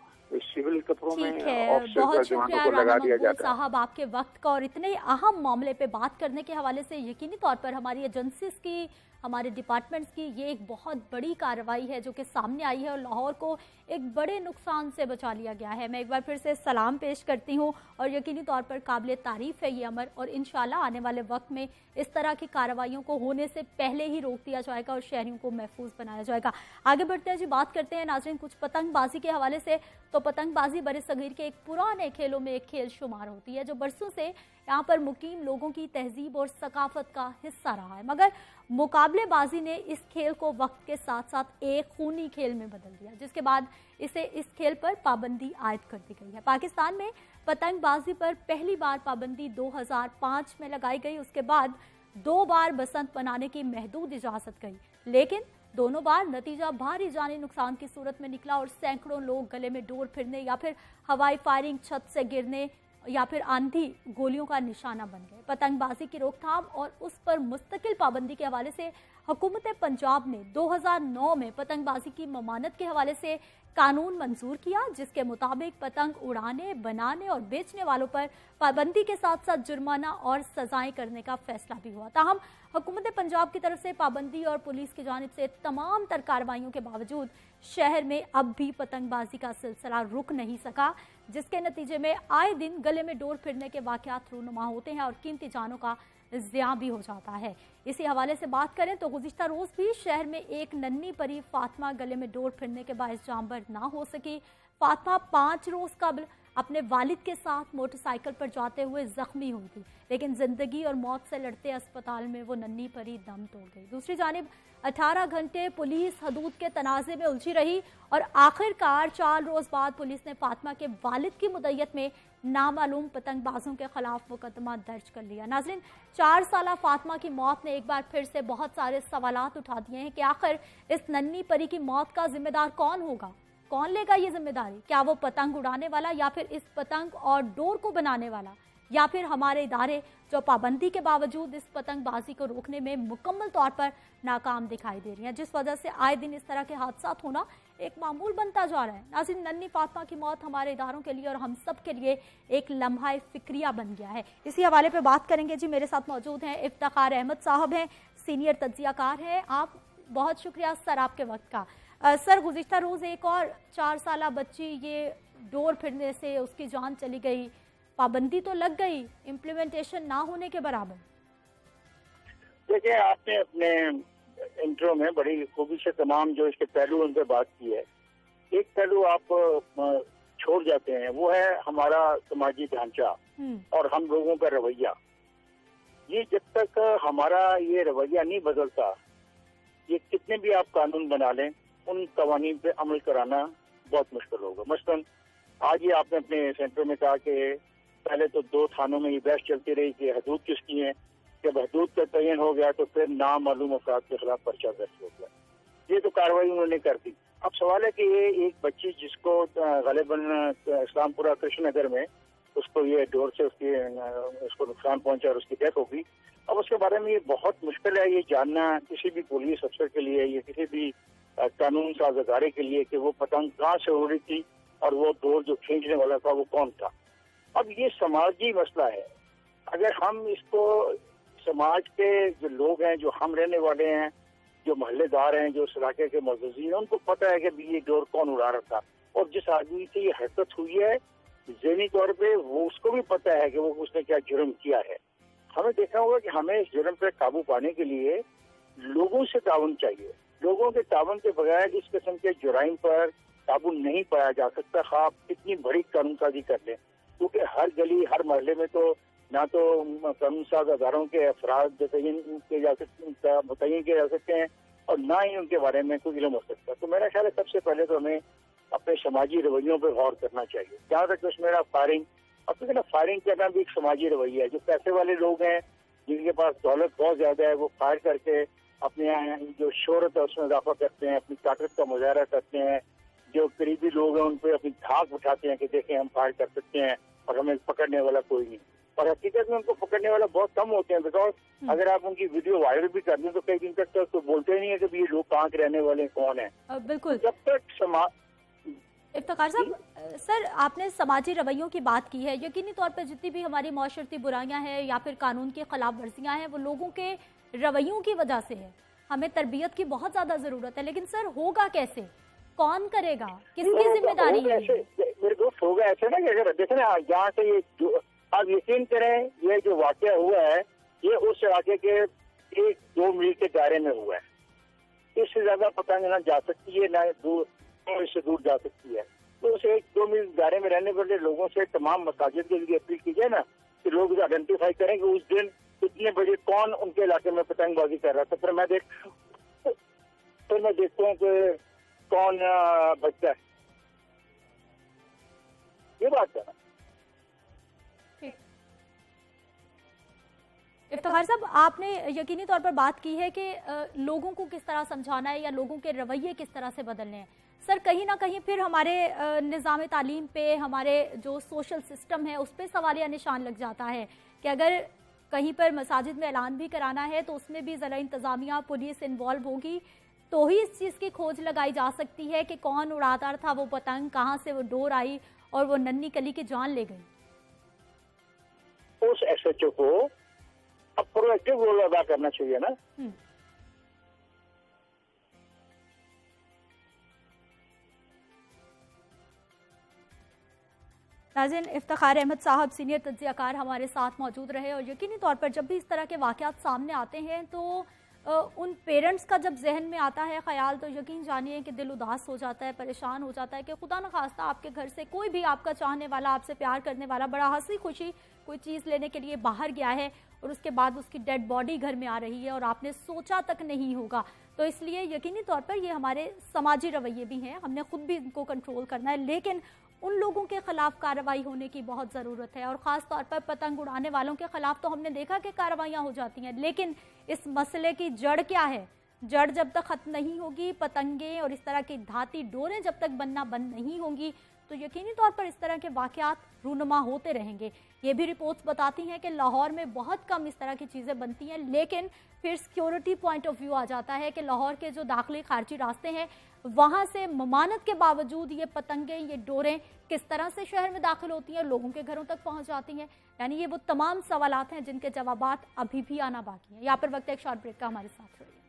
سول کپڑوں میں بہت شکریہ رانا مقبول صاحب آپ کے وقت کا, اور اتنے اہم معاملے پہ بات کرنے کے حوالے سے. یقینی طور پر ہماری ایجنسیز کی, ہمارے ڈپارٹمنٹس کی یہ ایک بہت بڑی کارروائی ہے جو کہ سامنے آئی ہے اور لاہور کو ایک بڑے نقصان سے بچا لیا گیا ہے. میں ایک بار پھر سے سلام پیش کرتی ہوں, اور یقینی طور پر قابل تعریف ہے یہ امر, اور انشاءاللہ آنے والے وقت میں اس طرح کی کارروائیوں کو ہونے سے پہلے ہی روک دیا جائے گا اور شہریوں کو محفوظ بنایا جائے گا. آگے بڑھتے ہیں جی, بات کرتے ہیں ناظرین کچھ پتنگ بازی کے حوالے سے. تو پتنگ بازی برِ صغیر کے ایک پرانے کھیلوں میں ایک کھیل شمار ہوتی ہے جو برسوں سے یہاں پر مقیم لوگوں کی تہذیب اور ثقافت کا حصہ رہا ہے. مگر مقابلے بازی نے اس کھیل کو وقت کے ساتھ ساتھ ایک خونی کھیل میں بدل دیا, جس کے بعد اسے اس کھیل پر پابندی عائد کر دی گئی ہے. پاکستان میں پتنگ بازی پر پہلی بار پابندی 2005 میں لگائی گئی. اس کے بعد 2 बार बसंत मनाने की महदूद इजाजत गई, लेकिन दोनों बार नतीजा भारी जानी नुकसान की सूरत में निकला और सैकड़ों लोग गले में डोर फिरने या फिर हवाई फायरिंग, छत से गिरने या फिर आंधी गोलियों का निशाना बन गए। पतंगबाजी की रोकथाम और उस पर मुस्तकिल पाबंदी के हवाले से हुकूमत पंजाब ने 2009 में पतंगबाजी की ममानत के हवाले से कानून मंजूर किया, जिसके मुताबिक पतंग उड़ाने, बनाने और बेचने वालों पर पाबंदी के साथ साथ जुर्माना और सजाएं करने का फैसला भी हुआ। ताहम हुकूमत पंजाब की तरफ से पाबंदी और पुलिस की जानिब से तमाम तर कार्रवाइयों के बावजूद शहर में अब भी पतंगबाजी का सिलसिला रुक नहीं सका, जिसके नतीजे में आए दिन गले में डोर फिरने के वाकयात रूनुमा होते हैं और कीमती जानों का ज़िया भी हो जाता है। इसी हवाले से बात करें तो गुज़िश्ता रोज़ भी शहर में एक नन्ही परी फातिमा गले में डोर फिरने के बायस जांबर ना हो सकी। फातिमा 5 रोज़ कबल अपने वालिद के साथ मोटरसाइकिल पर जाते हुए जख्मी हुई थी, लेकिन जिंदगी और मौत से लड़ते अस्पताल में वो नन्ही परी दम तोड़ गई। दूसरी जानिब 18 घंटे पुलिस हदूद के तनाज़े में उलझी रही और आखिरकार 4 रोज़ बाद पुलिस ने फातिमा के वालिद की मुद्दत में नामालूम पतंगबाजों के खिलाफ मुकदमा दर्ज कर लिया। नाज़रीन, 4 साला फातिमा की मौत ने एक बार फिर से बहुत सारे सवालात उठा दिए हैं कि आखिर इस नन्ही परी की मौत का जिम्मेदार कौन होगा, कौन लेगा ये जिम्मेदारी? क्या वो पतंग उड़ाने वाला या फिर इस पतंग और डोर को बनाने वाला, या फिर हमारे इदारे जो पाबंदी के बावजूद इस पतंगबाजी को रोकने में मुकम्मल तौर पर नाकाम दिखाई दे रही हैं, जिस वजह से आए दिन इस तरह के हादसात होना एक मामूल बनता जा रहा है। नाज़रीन, नन्ही फातिमा की मौत हमारे इदारों के लिए और हम सब के लिए एक लम्हा फिक्रिया बन गया है। इसी हवाले पे बात करेंगे जी। मेरे साथ मौजूद हैं इफ्तिखार अहमद साहब, हैं सीनियर तज्जियाकार हैं। आप बहुत शुक्रिया सर आपके वक्त का। सर, गुज़िश्ता रोज़ एक और 4 साला बच्ची ये डोर फिरने से उसकी जान चली गई, पाबंदी तो लग गई, इम्प्लीमेंटेशन ना होने के बराबर। देखिए, आपने अपने इंट्रो में बड़ी खूबी से तमाम जो इसके पहलू उन पर बात की है। एक पहलू आप छोड़ जाते हैं, वो है हमारा समाजी ढांचा और हम लोगों का रवैया। ये जब तक हमारा ये रवैया नहीं बदलता, ये कितने भी आप कानून बना लें, उन कवानीन पे अमल कराना बहुत मुश्किल होगा। मसलन आज ही आपने अपने सेंटर में कहा कि पहले तो 2 थानों में ये बहस चलती रही कि हदूद किसकी है। जब हदूद का तयन हो गया तो फिर नामालूम अफराद के खिलाफ पर्चा दर्ज हो गया। ये तो कार्रवाई उन्होंने कर दी। अब सवाल है कि ये एक बच्ची जिसको गालिबन इस्लामपुरा कृष्ण नगर में उसको ये डोर से उसको नुकसान पहुंचा और उसकी डेथ हो गई। अब उसके बारे में ये बहुत मुश्किल है ये जानना किसी भी पुलिस अफसर के लिए या किसी भी कानून साज अदारे के लिए कि वो पतंग कहाँ से उड़ रही थी और वो डोर जो खींचने वाला था वो कौन था। अब ये समाजी मसला है। अगर हम इसको समाज के जो लोग हैं, जो हम रहने वाले हैं, जो मोहल्लेदार हैं, जो इस इलाके के मौजूद हैं, उनको पता है कि ये डोर कौन उड़ा रहा था और जिस आदमी से ये हरकत हुई है ज़हनी तौर पे वो उसको भी पता है कि वो उसने क्या जुर्म किया है। हमें देखना होगा कि हमें इस जुर्म पर काबू पाने के लिए लोगों से ताउन चाहिए। लोगों के ताउन के बगैर इस किस्म के जुराइम पर काबू नहीं पाया जा सकता, खा आप कितनी बड़ी कानून साजी कर लें, क्योंकि हर गली हर मोहल्ले में तो ना तो कानून साज अदारों के अफराद मुतय्यन किए जा सकते हैं और ना ही उनके बारे में कोई इल्म हो सकता। तो मेरा ख्याल है सबसे पहले तो हमें अपने समाजी रवैयों पर गौर करना चाहिए। जहाँ तक मेरा फायरिंग, अब तो फायरिंग करना भी एक समाजी रवैया है। जो पैसे वाले लोग हैं, जिनके पास दौलत बहुत ज्यादा है, वो फायर करके अपने जो शोहरत है उसमें इजाफा करते हैं, अपनी ताकत का मुजाहरा करते हैं। जो करीबी लोग हैं उन पर अपनी धाक उठाते हैं कि देखें हम फायर कर सकते हैं और हमें पकड़ने वाला कोई नहीं। और हकीकत में उनको पकड़ने वाला बहुत कम होते हैं। बिकॉज अगर आप उनकी वीडियो वायरल भी कर दें तो कई दिन तक तो बोलते ही नहीं है कि ये लोग कहाँ के रहने वाले कौन है। बिल्कुल। जब तक इफ्तिखार साहब, सर आपने समाजी रवैयों की बात की है। यकीनी तौर पर जितनी भी हमारी माशरती बुराइयां हैं या फिर कानून की खिलाफ वर्जियां हैं वो लोगों के रवैयों की वजह से है। हमें तरबियत की बहुत ज्यादा जरूरत है, लेकिन सर होगा कैसे, कौन करेगा, किसकी जिम्मेदारी है? मेरे दोस्त होगा ऐसे ना कि अगर देखें ना यहाँ से ये आप यकीन करें ये जो वाकया हुआ है ये उस इलाके के 1-2 मील के दायरे में हुआ है। इससे ज्यादा पतंग ना जा सकती है ना इससे दूर जा सकती है। तो उस 1-2 मील दायरे में रहने वाले लोगों से तमाम मसाजिद के लिए अपील की जाए ना कि लोग आइडेंटिफाई करें कि उस दिन इतने बजे कौन उनके इलाके में पतंगबाजी कर रहा था। फिर मैं देखता हूँ कि कौन बच्चा है। ये बात है। इफ्तिखार साहब, आपने यकीनी तौर पर बात की है कि लोगों को किस तरह समझाना है या लोगों के रवैये किस तरह से बदलने हैं। सर, कहीं ना कहीं फिर हमारे निज़ाम तालीम पे, हमारे जो सोशल सिस्टम है उस पर सवालिया निशान लग जाता है कि अगर कहीं पर मसाजिद में ऐलान भी कराना है तो उसमें भी ज़रा इंतज़ामिया, पुलिस इन्वॉल्व होगी तो ही इस चीज़ की खोज लगाई जा सकती है कि कौन उड़ाता था वो पतंग, कहाँ से वो डोर आई और वो नन्ही कली की जान ले गई। उस SHO को अब प्रोएक्टिव रोल अदा करना चाहिए ना। नाज़रीन, इफ्तिखार अहमद साहब सीनियर तज्ज़ियाकार हमारे साथ मौजूद रहे और यकीनी तौर पर जब भी इस तरह के वाक़यात सामने आते हैं तो उन पेरेंट्स का जब जहन में आता है ख्याल तो यकीन जानिए कि दिल उदास हो जाता है, परेशान हो जाता है कि खुदा न खास्ता आपके घर से कोई भी आपका चाहने वाला, आपसे प्यार करने वाला बड़ा हंसी खुशी कोई चीज़ लेने के लिए बाहर गया है और उसके बाद उसकी डेड बॉडी घर में आ रही है और आपने सोचा तक नहीं होगा। तो इसलिए यकीनी तौर पर ये हमारे समाजी रवैये भी हैं, हमने खुद भी इनको कंट्रोल करना है, लेकिन उन लोगों के खिलाफ कार्रवाई होने की बहुत ज़रूरत है। और ख़ास तौर पर पतंग उड़ाने वालों के खिलाफ तो हमने देखा कि कार्रवाइयाँ हो जाती हैं, लेकिन इस मसले की जड़ क्या है? जड़ जब तक ख़त्म नहीं होगी, पतंगे और इस तरह की धाती डोरें जब तक बनना बंद नहीं होंगी तो यकीनी तौर पर इस तरह के वाक़यात रूनुमा होते रहेंगे। ये भी रिपोर्ट्स बताती हैं कि लाहौर में बहुत कम इस तरह की चीज़ें बनती हैं, लेकिन फिर सिक्योरिटी पॉइंट ऑफ व्यू आ जाता है कि लाहौर के जो दाखिली खारजी रास्ते हैं वहाँ से ममानत के बावजूद ये पतंगे, ये डोरें किस तरह से शहर में दाखिल होती हैं, लोगों के घरों तक पहुँच जाती हैं। यानी ये वो तमाम सवालात हैं जिनके जवाबात अभी भी आना बाकी हैं। यहाँ पर वक्त एक शॉर्ट ब्रेक का, हमारे साथ रहिए।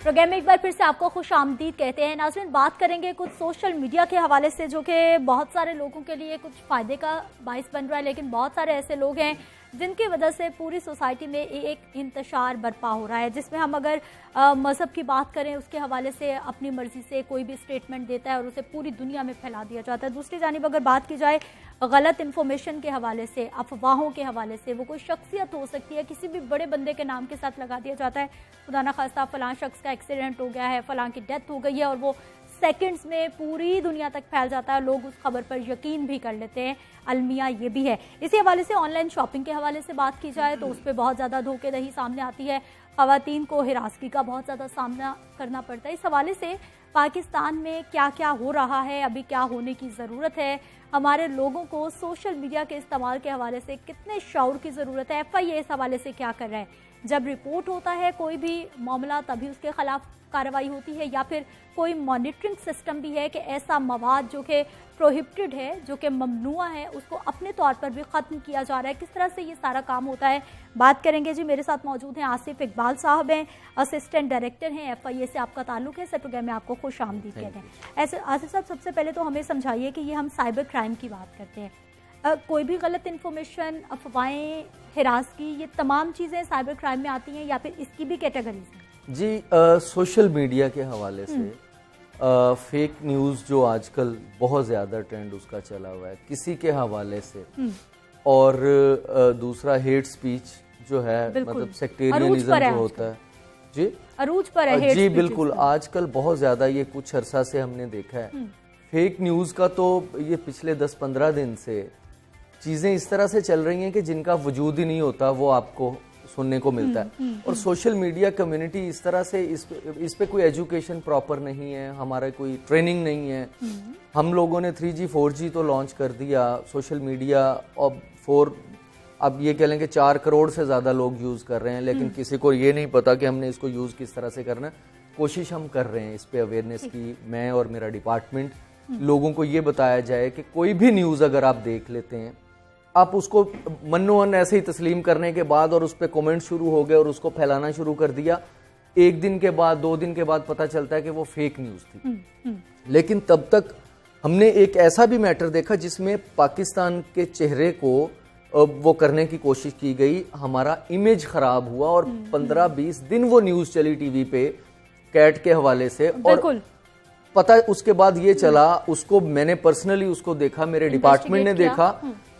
प्रोग्राम में एक बार फिर से आपको खुश आमदीद कहते हैं। नाज़रीन, बात करेंगे कुछ सोशल मीडिया के हवाले से जो कि बहुत सारे लोगों के लिए कुछ फ़ायदे का बाइस बन रहा है, लेकिन बहुत सारे ऐसे लोग हैं जिनकी वजह से पूरी सोसाइटी में एक इंतशार बर्पा हो रहा है, जिसमें हम अगर मज़हब की बात करें उसके हवाले से अपनी मर्ज़ी से कोई भी स्टेटमेंट देता है और उसे पूरी दुनिया में फैला दिया जाता है। दूसरी जानिब अगर बात की जाए गलत इन्फॉर्मेशन के हवाले से, अफवाहों के हवाले से, वो कोई शख्सियत हो सकती है, किसी भी बड़े बंदे के नाम के साथ लगा दिया जाता है, खुदा न खास्ता फलां शख्स का एक्सीडेंट हो गया है, फलां की डेथ हो गई है, और वो सेकंड्स में पूरी दुनिया तक फैल जाता है, लोग उस खबर पर यकीन भी कर लेते हैं। अलमिया ये भी है। इसी हवाले से ऑनलाइन शॉपिंग के हवाले से बात की जाए तो उस पर बहुत ज़्यादा धोखेधड़ी सामने आती है, ख़वातीन को हिरासगी का बहुत ज़्यादा सामना करना पड़ता है। इस हवाले से पाकिस्तान में क्या क्या हो रहा है, अभी क्या होने की ज़रूरत है, हमारे लोगों को सोशल मीडिया के इस्तेमाल के हवाले से कितने शऊर की ज़रूरत है, FIA इस हवाले से क्या कर रहा है, जब रिपोर्ट होता है कोई भी मामला तभी उसके खिलाफ कार्रवाई होती है, या फिर कोई मॉनिटरिंग सिस्टम भी है कि ऐसा मवाद जो कि प्रोहिबिटेड है, जो कि ममनुआ है, उसको अपने तौर पर भी ख़त्म किया जा रहा है, किस तरह से ये सारा काम होता है। बात करेंगे जी। मेरे साथ मौजूद हैं आसिफ इकबाल साहब, हैं असिस्टेंट डायरेक्टर हैं, FIA से आपका ताल्लुक है। सर, प्रोग्राम में आपको खुश आमदीद कहते हैं। ऐसे आसिफ साहब, सबसे पहले तो हमें समझाइए कि ये हम साइबर क्राइम की बात करते हैं, कोई भी गलत इन्फॉर्मेशन, अफवाहें, हिरासगी, ये तमाम चीज़ें साइबर क्राइम में आती हैं या फिर इसकी भी कैटेगरीज हैं? जी, सोशल मीडिया के हवाले से फेक न्यूज़ जो आजकल बहुत ज़्यादा ट्रेंड उसका चला हुआ है किसी के हवाले से, और दूसरा हेट स्पीच जो है, मतलब सेक्टेरियनिज्म जो होता है, जी अरूज पर है जी, बिल्कुल आजकल बहुत ज़्यादा ये कुछ अरसा से हमने देखा है। फेक न्यूज़ का तो ये पिछले 10-15 दिन से चीज़ें इस तरह से चल रही हैं कि जिनका वजूद ही नहीं होता वो आपको सुनने को मिलता है। और सोशल मीडिया कम्युनिटी इस तरह से इस पे कोई एजुकेशन प्रॉपर नहीं है, हमारा कोई ट्रेनिंग नहीं है। हम लोगों ने 3G 4G तो लॉन्च कर दिया, सोशल मीडिया अब ये कह लें कि 4 करोड़ से ज़्यादा लोग यूज़ कर रहे हैं, लेकिन किसी को ये नहीं पता कि हमने इसको यूज़ किस तरह से करना है। कोशिश हम कर रहे हैं इस पे अवेयरनेस की, मैं और मेरा डिपार्टमेंट, लोगों को ये बताया जाए कि कोई भी न्यूज़ अगर आप देख लेते हैं, आप उसको मन्नोअन ऐसे ही तस्लीम करने के बाद और उस पर कमेंट शुरू हो गए और उसको फैलाना शुरू कर दिया, एक दिन के बाद 2 दिन के बाद पता चलता है कि वो फेक न्यूज़ थी। लेकिन तब तक हमने एक ऐसा भी मैटर देखा जिसमें पाकिस्तान के चेहरे को वो करने की कोशिश की गई, हमारा इमेज खराब हुआ और 15-20 दिन वो न्यूज़ चली टीवी पे कैट के हवाले से। और पता उसके बाद ये चला, उसको मैंने पर्सनली उसको देखा, मेरे डिपार्टमेंट ने देखा,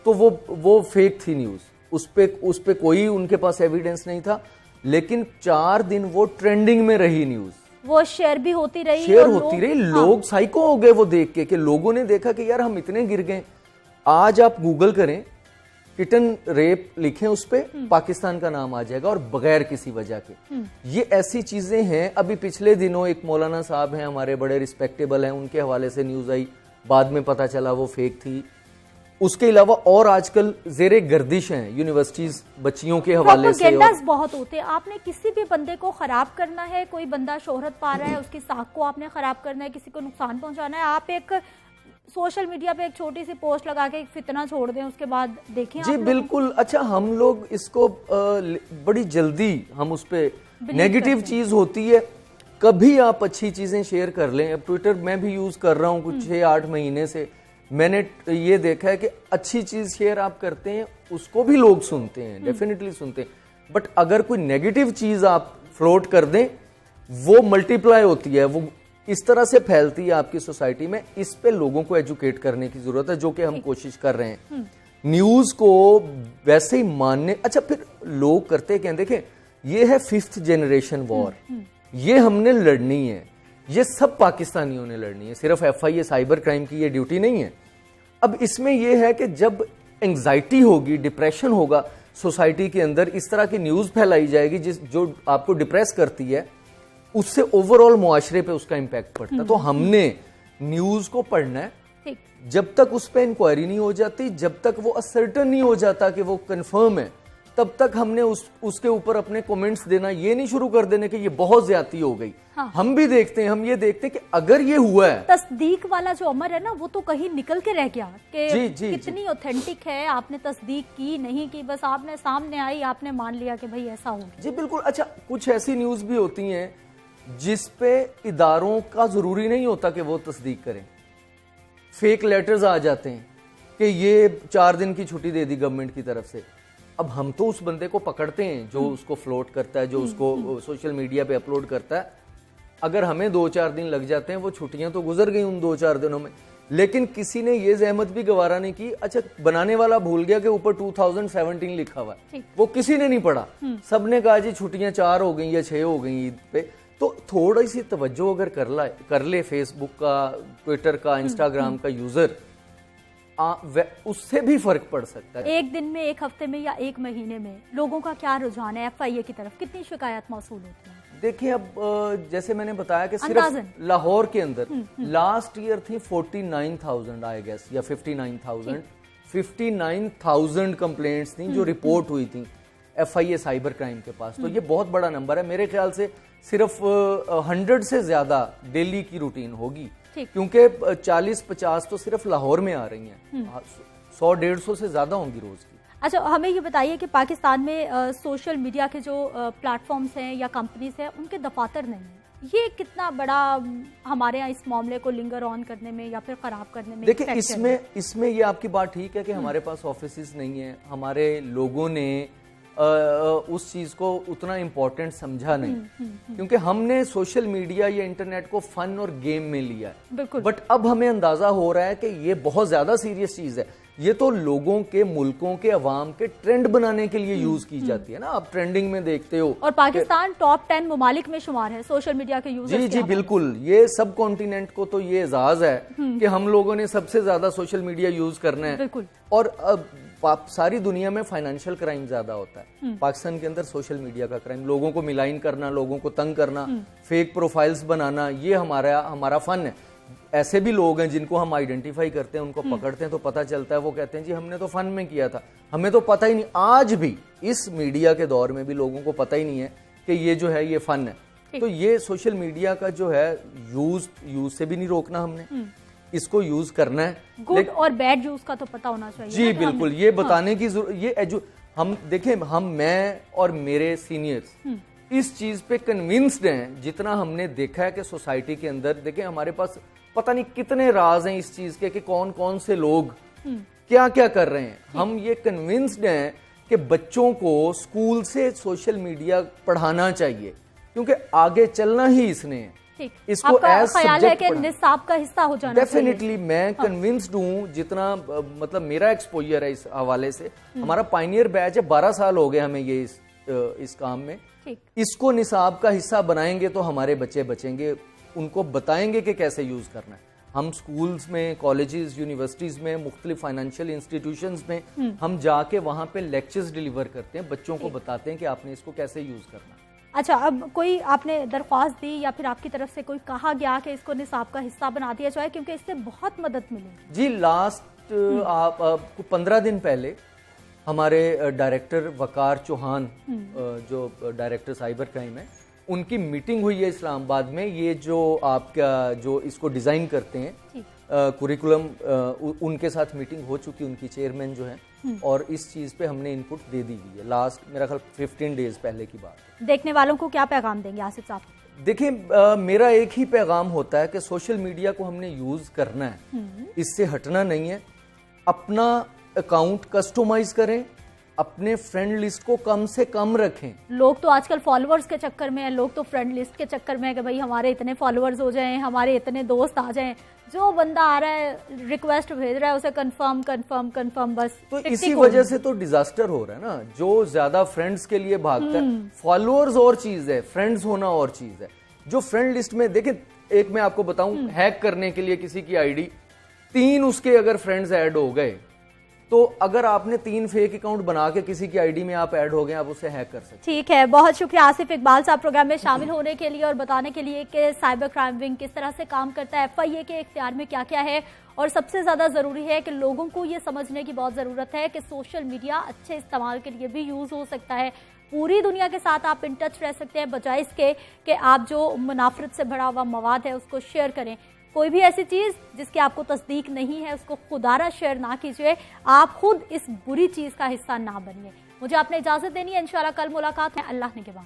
तो वो फेक थी न्यूज़, उस पे कोई उनके पास एविडेंस नहीं था। لیکن 4 دن وہ ٹرینڈنگ میں رہی نیوز, وہ شیئر بھی ہوتی رہی, شیئر ہوتی رہی. لوگ سائیکو ہو گئے وہ دیکھ کے کہ لوگوں نے دیکھا کہ یار ہم اتنے گر گئے. آج آپ گوگل کریں, کٹن ریپ لکھیں, اس پہ پاکستان کا نام آ جائے گا اور بغیر کسی وجہ کے. یہ ایسی چیزیں ہیں. ابھی پچھلے دنوں ایک مولانا صاحب ہیں ہمارے بڑے ریسپیکٹیبل ہیں, ان کے حوالے سے نیوز آئی, بعد میں پتا چلا وہ فیک تھی. اس کے علاوہ اور آج کل زیر گردش ہیں یونیورسٹیز بچیوں کے حوالے سے, پروپیگنڈاز بہت ہوتے ہیں. آپ نے کسی بھی بندے کو خراب کرنا ہے, کوئی بندہ شہرت پا رہا ہے, اس کی ساکھ کو آپ نے خراب کرنا ہے, کسی کو نقصان پہنچانا ہے, آپ ایک سوشل میڈیا پہ ایک چھوٹی سی پوسٹ لگا کے ایک فتنہ چھوڑ دیں, اس کے بعد دیکھیں. جی بالکل. اچھا, ہم لوگ اس کو بڑی جلدی ہم اس پہ نیگیٹو چیز ہوتی ہے. کبھی آپ اچھی چیزیں شیئر کر لیں. اب ٹویٹر میں بھی یوز کر رہا ہوں کچھ 6-8 مہینے سے. میں نے یہ دیکھا ہے کہ اچھی چیز شیئر آپ کرتے ہیں اس کو بھی لوگ سنتے ہیں, ڈیفینیٹلی سنتے ہیں. بٹ اگر کوئی نیگیٹو چیز آپ فلوٹ کر دیں, وہ ملٹیپلائی ہوتی ہے, وہ اس طرح سے پھیلتی ہے آپ کی سوسائٹی میں. اس پہ لوگوں کو ایجوکیٹ کرنے کی ضرورت ہے, جو کہ ہم کوشش کر رہے ہیں. نیوز کو ویسے ہی ماننے. اچھا, پھر لوگ کرتے کہ دیکھیں یہ ہے 5th جنریشن وار, یہ ہم نے لڑنی ہے, یہ سب پاکستانیوں نے لڑنی ہے, صرف FIA سائبر کرائم کی یہ ڈیوٹی نہیں ہے. اب اس میں یہ ہے کہ جب انگزائٹی ہوگی, ڈپریشن ہوگا سوسائٹی کے اندر, اس طرح کی نیوز پھیلائی جائے گی جو آپ کو ڈپریس کرتی ہے, اس سے اوور آل معاشرے پہ اس کا امپیکٹ پڑتا ہے. تو ہم نے نیوز کو پڑھنا ہے, جب تک اس پہ انکوائری نہیں ہو جاتی, جب تک وہ اسرٹن نہیں ہو جاتا کہ وہ کنفرم ہے, تب تک ہم نے اس کے اوپر اپنے کومنٹس دینا یہ نہیں شروع کر دینے کہ یہ بہت زیادتی ہو گئی. ہم بھی دیکھتے ہیں, ہم یہ دیکھتے ہیں کہ اگر یہ ہوا ہے, تصدیق والا جو عمر ہے نا, وہ تو کہیں نکل کے رہ گیا کہ کتنی اوتھینٹک ہے, آپ نے تصدیق کی نہیں کی, بس آپ نے سامنے آئی, آپ نے مان لیا کہ بھئی ایسا ہو گیا. جی بالکل. اچھا, کچھ ایسی نیوز بھی ہوتی ہیں جس پہ اداروں کا ضروری نہیں ہوتا کہ وہ تصدیق کریں. فیک لیٹرز آ جاتے ہیں کہ یہ 4 دن کی چھٹی دے دی گورنمنٹ کی طرف سے. اب ہم تو اس بندے کو پکڑتے ہیں جو اس کو فلوٹ کرتا ہے, جو اس کو سوشل میڈیا پہ اپلوڈ کرتا ہے. اگر ہمیں 2-4 دن لگ جاتے ہیں, وہ چھٹیاں تو گزر گئی ان 2-4 دنوں میں, لیکن کسی نے یہ زحمت بھی گوارا نہیں کی. اچھا, بنانے والا بھول گیا کہ اوپر 2017 لکھا ہوا ہے, وہ کسی نے نہیں پڑھا, سب نے کہا جی چھٹیاں 4 ہو گئیں یا 6 ہو گئیں عید پہ. تو تھوڑی سی توجہ اگر کر لے فیس بک کا, ٹویٹر کا, انسٹاگرام کا یوزر, اس سے بھی فرق پڑ سکتا ہے. ایک دن میں, ایک ہفتے میں یا ایک مہینے میں لوگوں کا کیا رجحان ہے FIA کی طرف, کتنی شکایات موصول ہوتی ہیں؟ دیکھیں, اب جیسے میں نے بتایا کہ صرف لاہور کے اندر لاسٹ ایئر تھی 49,000 آئی گیس یا 59,000 کمپلینٹس تھیں جو رپورٹ ہوئی تھیں FIA سائبر کرائم کے پاس. تو یہ بہت بڑا نمبر ہے. میرے خیال سے صرف 100 سے زیادہ ڈیلی کی روٹین ہوگی, کیونکہ 40-50 تو صرف لاہور میں آ رہی ہیں, 100-150 سے زیادہ ہوں گی روز کی. اچھا, ہمیں یہ بتائیے کہ پاکستان میں سوشل میڈیا کے جو پلیٹ فارمز ہیں یا کمپنیز ہیں, ان کے دفاتر نہیں ہیں. یہ کتنا بڑا ہمارے ہاں اس معاملے کو لنگر آن کرنے میں یا پھر خراب کرنے میں؟ دیکھیں, اس میں یہ آپ کی بات ٹھیک ہے کہ ہمارے پاس آفیسز نہیں ہیں, ہمارے لوگوں نے اس چیز کو اتنا امپورٹنٹ سمجھا نہیں, کیونکہ ہم نے سوشل میڈیا یا انٹرنیٹ کو فن اور گیم میں لیا ہے. بٹ اب ہمیں اندازہ ہو رہا ہے کہ یہ بہت زیادہ سیریس چیز ہے. یہ تو لوگوں کے, ملکوں کے, عوام کے ٹرینڈ بنانے کے لیے یوز کی جاتی ہے نا. آپ ٹرینڈنگ میں دیکھتے ہو, اور پاکستان ٹاپ 10 ممالک میں شمار ہے سوشل میڈیا کے یوزرز. جی بالکل. یہ سب کانٹیننٹ کو تو یہ اعزاز ہے کہ ہم لوگوں نے سب سے زیادہ سوشل میڈیا یوز کرنا ہے. اور ساری دنیا میں فائنینشیل کرائم زیادہ ہوتا ہے, پاکستان کے اندر سوشل میڈیا کا کرائم, لوگوں کو ملائن کرنا, لوگوں کو تنگ کرنا, فیک پروفائلز بنانا, یہ ہمارا فن ہے. ایسے بھی لوگ ہیں جن کو ہم آئیڈینٹیفائی کرتے ہیں, ان کو پکڑتے ہیں تو پتہ چلتا ہے, وہ کہتے ہیں جی ہم نے تو فن میں کیا تھا, ہمیں تو پتہ ہی نہیں. آج بھی اس میڈیا کے دور میں بھی لوگوں کو پتہ ہی نہیں ہے کہ یہ جو ہے یہ فن ہے. تو یہ سوشل میڈیا کا جو ہے یوز سے بھی نہیں روکنا ہم نے, اس کو یوز کرنا ہے. گڈ اور بیڈ یوز کا تو پتہ ہونا چاہیے. جی بالکل, یہ بتانے کی ضرورت. یہ ہم دیکھیں, میں اور میرے سینئرز اس چیز پہ کنونسڈ ہیں, جتنا ہم نے دیکھا ہے کہ سوسائٹی کے اندر, دیکھیں ہمارے پاس پتہ نہیں کتنے راز ہیں اس چیز کے کہ کون کون سے لوگ کیا کیا کر رہے ہیں. ہم یہ کنونسڈ ہیں کہ بچوں کو اسکول سے سوشل میڈیا پڑھانا چاہیے, کیونکہ آگے چلنا ہی اس نے ہے. اس کو ایز سبجیکٹ نصاب کا حصہ ہو جانا چاہیے. ڈیفینیٹلی میں کنونسڈ ہوں, جتنا مطلب میرا ایکسپوجر ہے اس حوالے سے. ہمارا پائنیئر بیچ ہے, 12 سال ہو گئے ہمیں یہ اس کام میں. ٹھیک. इसको निसाब का हिस्सा बनाएंगे तो हमारे बच्चे बचेंगे, उनको बताएंगे कि कैसे यूज करना है. हम स्कूल्स में, कॉलेजेस, यूनिवर्सिटीज में, मुख्तलिफ फाइनेंशियल इंस्टीट्यूशंस में हम जाके वहाँ पे लेक्चर्स डिलीवर करते हैं, बच्चों को बताते हैं कि आपने इसको कैसे यूज करना है. अच्छा, अब कोई आपने दरख्वास्त दी या फिर आपकी तरफ से कोई कहा गया कि इसको निसाब का हिस्सा बना दिया जाए, क्योंकि इससे बहुत मदद मिलेगी? जी, लास्ट 15 दिन पहले हमारे डायरेक्टर वकार चौहान, जो डायरेक्टर साइबर क्राइम है, उनकी मीटिंग हुई है इस्लामाबाद में. ये जो आपका जो इसको डिज़ाइन करते हैं कुरिकुलम, उनके साथ मीटिंग हो चुकी, उनकी चेयरमैन जो है, और इस चीज़ पे हमने इनपुट दे दी हुई है. लास्ट मेरा ख्याल 15 डेज पहले की बात है. देखने वालों को क्या पैगाम देंगे आसिफ साहब? देखिए, मेरा एक ही पैगाम होता है कि सोशल मीडिया को हमने यूज़ करना है, इससे हटना नहीं है. अपना अकाउंट कस्टमाइज करें, अपने फ्रेंड लिस्ट को कम से कम रखें. लोग तो आजकल फॉलोअर्स के चक्कर में हैं, लोग तो फ्रेंड लिस्ट के चक्कर में है कि भाई हमारे इतने फॉलोअर्स हो जाएं, हमारे इतने दोस्त आ जाएं. जो बंदा आ रहा है रिक्वेस्ट भेज रहा है उसे कंफर्म बस. तो इसी वजह से तो डिजास्टर हो रहा है ना. जो ज्यादा फ्रेंड्स के लिए भागता है, फॉलोअर्स और चीज है, फ्रेंड्स होना और चीज है. जो फ्रेंड लिस्ट में देखिए, एक मैं आपको बताऊं, हैक करने के लिए किसी की आईडी 3 उसके अगर फ्रेंड्स ऐड हो गए, तो अगर आपने 3 फेक अकाउंट बना के किसी की आईडी में आप ऐड हो गए, आप उसे हैक कर सकते. ठीक है, बहुत शुक्रिया आसिफ इकबाल साहब प्रोग्राम में शामिल होने के लिए और बताने के लिए कि साइबर क्राइम विंग किस तरह से काम करता है, FIA के इख्तियार में क्या क्या है. और सबसे ज्यादा जरूरी है कि लोगों को ये समझने की बहुत जरूरत है कि सोशल मीडिया अच्छे इस्तेमाल के लिए भी यूज हो सकता है. पूरी दुनिया के साथ आप इन टच रह सकते हैं, बजाय इसके कि आप जो मुनाफरत से भरा हुआ मवाद है उसको शेयर करें. कोई भी ऐसी चीज जिसकी आपको तस्दीक नहीं है उसको खुदारा शेयर ना कीजिए. आप खुद इस बुरी चीज का हिस्सा ना बनिए. मुझे आपने इजाजत देनी है. इंशाल्लाह कल मुलाकात है. अल्लाह ने के बाद.